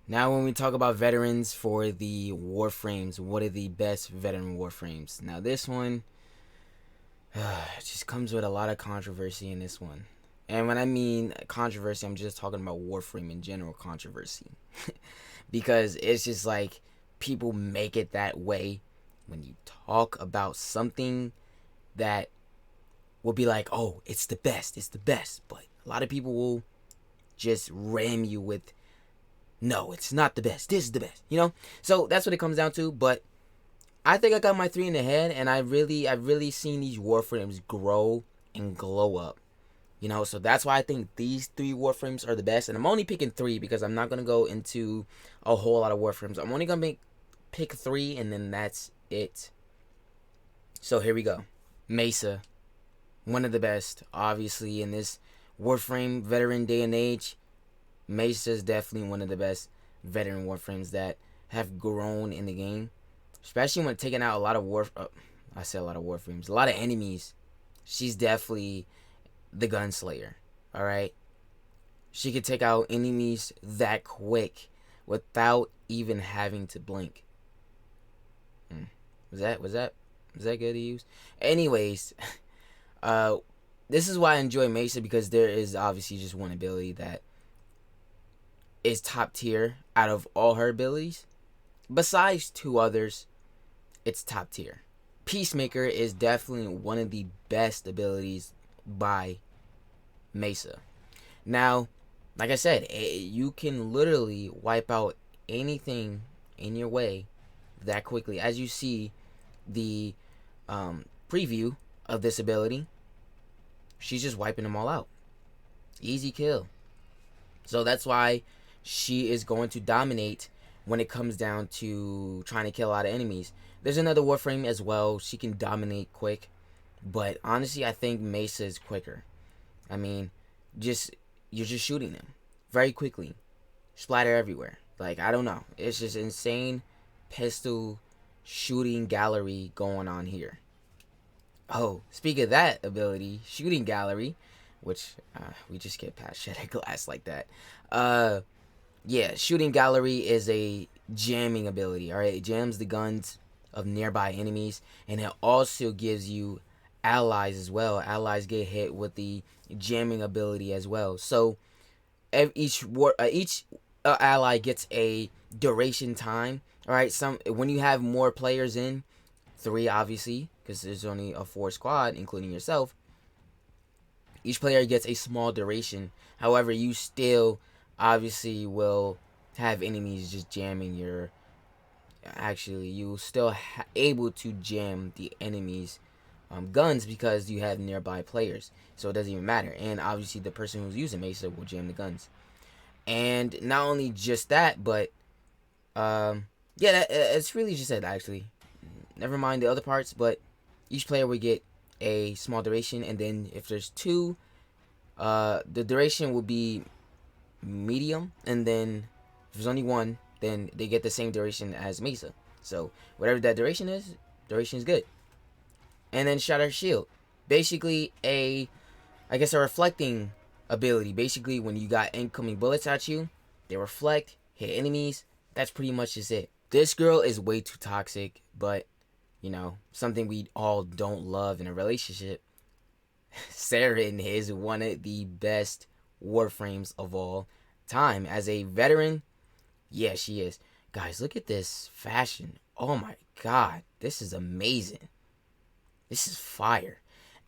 Now, when we talk about veterans for the Warframes, what are the best veteran Warframes? Now, this one just comes with a lot of controversy in this one. And when I mean controversy, I'm just talking about Warframe in general controversy. Because it's just like people make it that way when you talk about something that will be like, oh, it's the best, it's the best. But a lot of people will just ram you with, no, it's not the best, this is the best, you know? So that's what it comes down to. But I think I got my three in the head, and I've really seen these Warframes grow and glow up. You know, so that's why I think these three Warframes are the best. And I'm only picking three because I'm not going to go into a whole lot of Warframes. I'm only going to pick three, and then that's it. So here we go. Mesa, one of the best. Obviously, in this Warframe veteran day and age, Mesa is definitely one of the best veteran Warframes that have grown in the game. Especially when taking out a lot of I said a lot of Warframes. A lot of enemies. She's definitely the gunslinger. Alright? She could take out enemies that quick without even having to blink. Was that good to use? Anyways, this is why I enjoy Mesa, because there is obviously just one ability that is top tier out of all her abilities. Besides two others, it's top tier. Peacemaker is definitely one of the best abilities by Mesa. Now, like I said, you can literally wipe out anything in your way that quickly. As you see the preview of this ability, she's just wiping them all out. Easy kill. So that's why she is going to dominate when it comes down to trying to kill a lot of enemies. There's another Warframe as well. She can dominate quick. But honestly, I think Mesa is quicker. I mean, you're just shooting them very quickly. Splatter everywhere. Like, I don't know. It's just insane pistol shooting gallery going on here. Oh, speak of that ability, shooting gallery, which we just get past shattered glass like that. Yeah, shooting gallery is a jamming ability. All right, it jams the guns of nearby enemies, and it also gives you allies as well. Allies get hit with the jamming ability as well. So each ally gets a duration time. All right, when you have more players in, three obviously, because there's only a 4 squad, including yourself. Each player gets a small duration. However, you still obviously will have enemies just jamming your. Actually, you still able to jam the enemies' guns because you have nearby players, so it doesn't even matter. And obviously, the person who's using Mesa will jam the guns. And not only just that, but yeah, it's really just that actually. Never mind the other parts, but each player would get a small duration, and then if there's two, the duration will be medium, and then if there's only one, then they get the same duration as Mesa. So whatever that duration is good. And then Shatter Shield, basically a reflecting ability. Basically, when you got incoming bullets at you, they reflect, hit enemies. That's pretty much just it. This girl is way too toxic, but you know, something we all don't love in a relationship. Saryn is one of the best Warframes of all time. As a veteran, yeah, she is. Guys, look at this fashion. Oh my god, this is amazing. This is fire.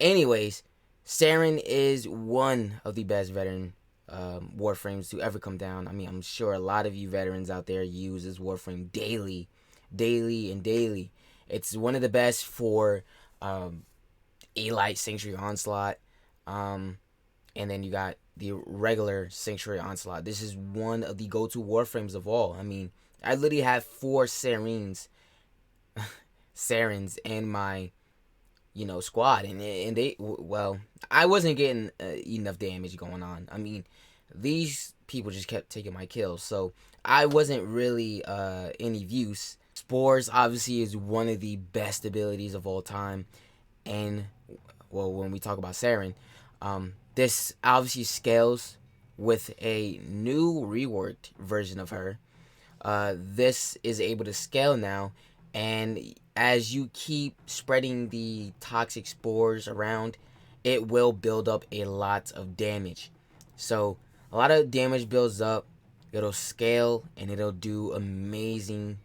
Anyways, Saryn is one of the best veteran Warframes to ever come down. I mean, I'm sure a lot of you veterans out there use this Warframe daily. It's one of the best for Elite Sanctuary Onslaught. And then you got the regular Sanctuary Onslaught. This is one of the go-to Warframes of all. I mean, I literally have 4 Saryns in my, squad. And they, well, I wasn't getting enough damage going on. I mean, these people just kept taking my kills. So I wasn't really any use. Spores obviously is one of the best abilities of all time, and well, when we talk about Saryn, this obviously scales with a new reworked version of her. this is able to scale now, and as you keep spreading the toxic spores around, it will build up a lot of damage. So a lot of damage builds up, it'll scale, and it'll do amazing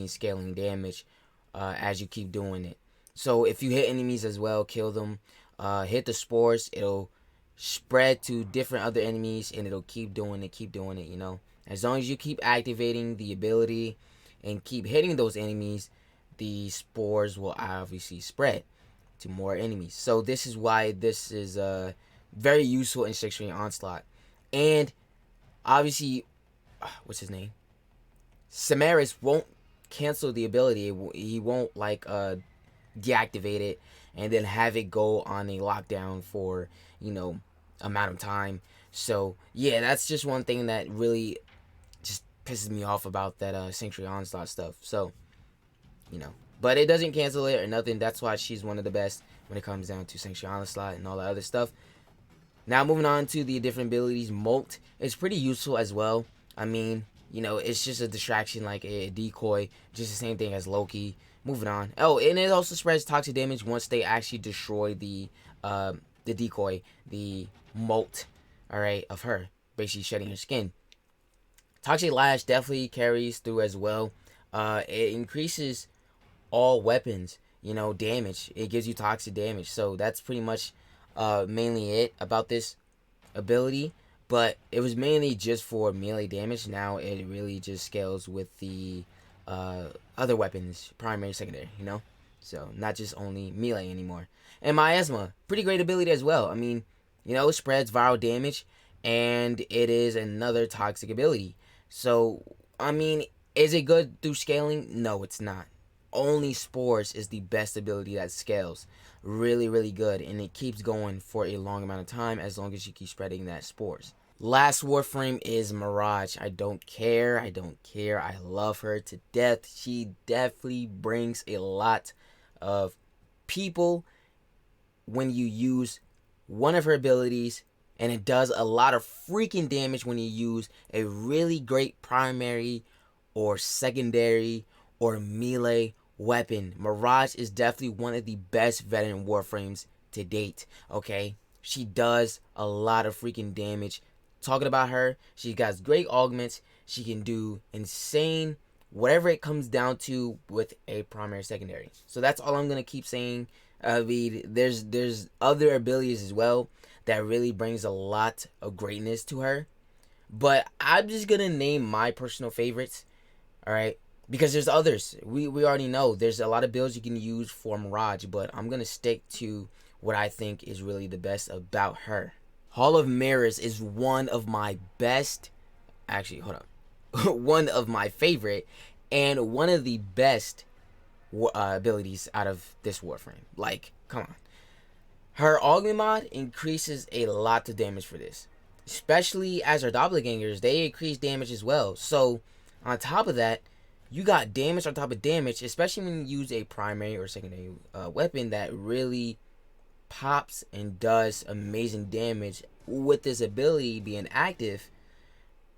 scaling damage as you keep doing it. So if you hit enemies as well, kill them, hit the spores, it'll spread to different other enemies, and it'll keep doing it, you know. As long as you keep activating the ability and keep hitting those enemies, the spores will obviously spread to more enemies. So this is why this is very useful in 6-Ring Onslaught. And obviously, what's his name? Samaras won't cancel the ability. He won't like deactivate it and then have it go on a lockdown for, you know, amount of time. So yeah, that's just one thing that really just pisses me off about that Sanctuary Onslaught stuff. So, you know, but it doesn't cancel it or nothing. That's why she's one of the best when it comes down to Sanctuary Onslaught and all that other stuff. Now moving on to the different abilities, Molt is pretty useful as well. I mean, you know, it's just a distraction, like a decoy, just the same thing as Loki. Moving on. Oh, and it also spreads toxic damage once they actually destroy the decoy, the Molt, alright, of her, basically shedding her skin. Toxic Lash definitely carries through as well. It increases all weapons, you know, damage. It gives you toxic damage. So that's pretty much mainly it about this ability. But it was mainly just for melee damage. Now it really just scales with the other weapons, primary, secondary, you know? So not just only melee anymore. And Miasma, pretty great ability as well. I mean, you know, it spreads viral damage, and it is another toxic ability. So, I mean, is it good through scaling? No, it's not. Only Spores is the best ability that scales. Really good, and it keeps going for a long amount of time as long as you keep spreading that Spores. Last Warframe is Mirage. I don't care. I love her to death. She definitely brings a lot of people when you use one of her abilities, and it does a lot of freaking damage when you use a really great primary or secondary or melee weapon. Mirage is definitely one of the best veteran Warframes to date, okay? She does a lot of freaking damage. Talking about her, she got great augments. She can do insane whatever it comes down to with a primary secondary. So that's all I'm going to keep saying. I mean, there's other abilities as well that really brings a lot of greatness to her. But I'm just going to name my personal favorites, all right? Because there's others. We already know there's a lot of builds you can use for Mirage, but I'm going to stick to what I think is really the best about her. Hall of Mirrors is one of my best, actually, hold up, one of my favorite and one of the best abilities out of this Warframe. Like, come on. Her augment mod increases a lot of damage for this. Especially as her doppelgangers, they increase damage as well. So, on top of that, you got damage on top of damage, especially when you use a primary or secondary weapon that really pops and does amazing damage with this ability being active.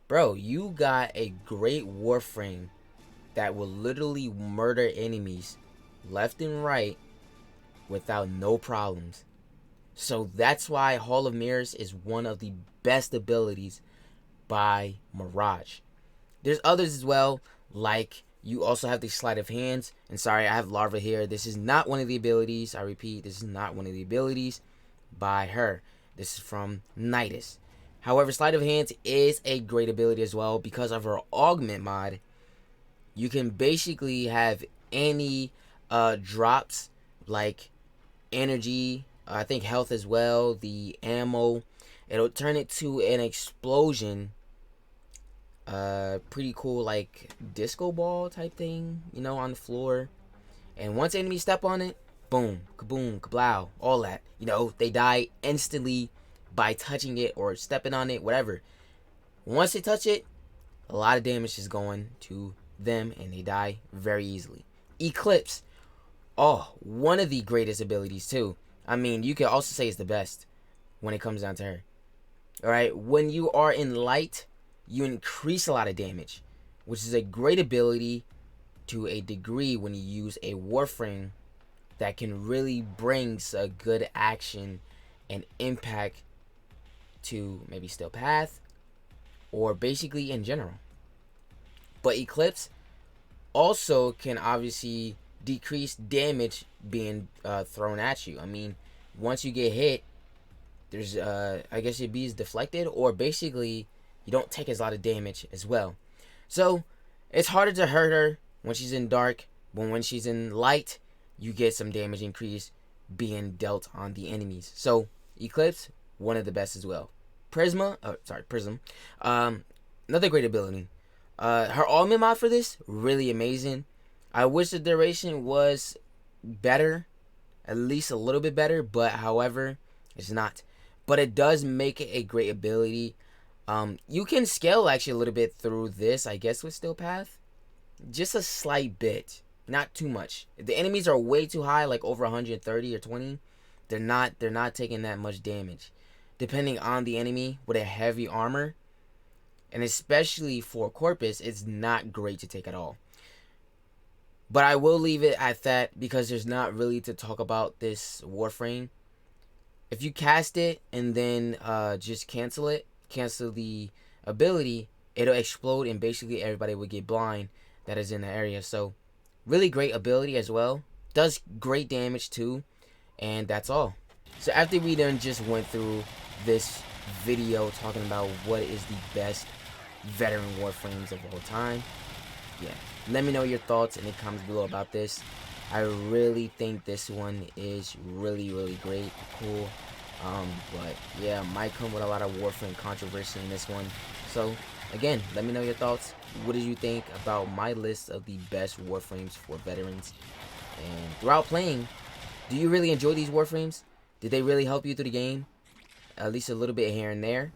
Bro, you got a great Warframe that will literally murder enemies left and right without no problems. So that's why Hall of Mirrors is one of the best abilities by Mirage. There's others as well, like you also have the Sleight of Hands. And sorry, I have Larva here. This is not one of the abilities. I repeat, this is not one of the abilities by her. This is from Nidus. However, Sleight of Hands is a great ability as well because of her augment mod. You can basically have any drops like energy, I think health as well, the ammo. It'll turn it to an explosion. Pretty cool, like disco ball type thing, you know, on the floor. And once enemies step on it, boom, kaboom, kablow, all that. You know, they die instantly by touching it or stepping on it, whatever. Once they touch it, a lot of damage is going to them and they die very easily. Eclipse. Oh, one of the greatest abilities too. I mean, you can also say it's the best when it comes down to her. Alright, when you are in light, you increase a lot of damage. which is a great ability to a degree when you use a Warframe that can really bring a good action and impact to maybe Steel Path or basically in general. But Eclipse also can obviously decrease damage being thrown at you. I mean, once you get hit, there's I guess it be deflected, or basically you don't take as lot of damage as well. So it's harder to hurt her when she's in dark, but when she's in light, you get some damage increase being dealt on the enemies. So Eclipse, one of the best as well. Prism, another great ability. Her ultimate mod for this, really amazing. I wish the duration was better, at least a little bit better, but however, it's not. But it does make it a great ability. You can scale actually a little bit through this, I guess, with Steel Path. Just a slight bit, not too much. If the enemies are way too high, like over 130 or 20, they're not taking that much damage. Depending on the enemy with a heavy armor, and especially for Corpus, it's not great to take at all. But I will leave it at that because there's not really to talk about this Warframe. If you cast it and then just cancel the ability, it'll explode and basically everybody will get blind that is in the area. So really great ability as well. Does great damage too. And that's all. So after we then just went through this video talking about what is the best veteran Warframes of all time, yeah, let me know your thoughts in the comments below about this. I really think this one is really great, cool. But yeah, might come with a lot of Warframe controversy in this one. So again, let me know your thoughts. What did you think about my list of the best Warframes for veterans? And throughout playing, do you really enjoy these Warframes? Did they really help you through the game? At least a little bit here and there.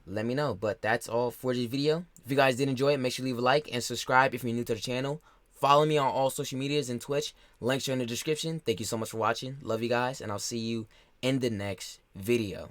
Let me know. But that's all for this video. If you guys did enjoy it, make sure to leave a like and subscribe if you're new to the channel. Follow me on all social medias and Twitch. Links are in the description. Thank you so much for watching. Love you guys, and I'll see you in the next video.